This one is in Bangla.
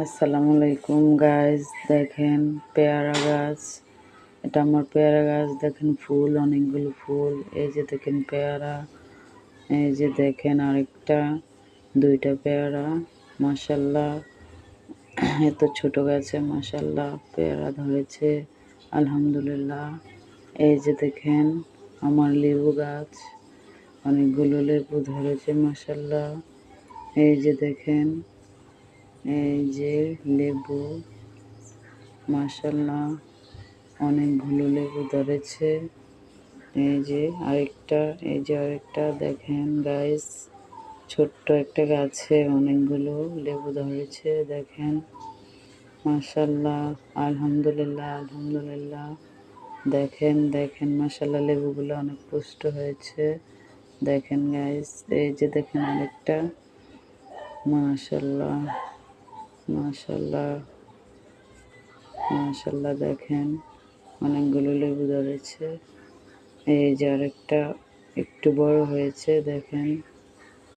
আসসালামু আলাইকুম গাইস, দেখেন পেয়ারা গাছ। এটা আমার পেয়ারা গাছ। দেখেন ফুল, অনেকগুলো ফুল। এই যে দেখেন পেয়ারা, এই যে দেখেন আরেকটা, দুইটা পেয়ারা। মাশাল্লাহ, এত ছোট গাছে মাশাল্লাহ পেয়ারা ধরেছে, আলহামদুলিল্লাহ। এই যে দেখেন আমার লেবু গাছ, অনেকগুলো লেবু ধরেছে মাশাল্লাহ। এই যে দেখেন, এই যে লেবু, মাশাল্লাহ অনেকগুলো লেবু ধরেছে। এই যে আরেকটা, এই যে আরেকটা দেখেন গাইস, ছোট্ট একটা গাছে অনেকগুলো লেবু ধরেছে। দেখেন মাশাল্লাহ, আলহামদুলিল্লাহ আলহামদুলিল্লাহ। দেখেন দেখেন মাশাল্লাহ লেবুগুলো অনেক পুষ্ট হয়েছে। দেখেন গাইস, এই যে দেখেন আরেকটা, মাশাল্লাহ মাশাল্লাহ মাশাল্লাহ। দেখেন অনেকগুলো লেবু ধরেছে। এই যে আরেকটা একটু বড় হয়েছে, দেখেন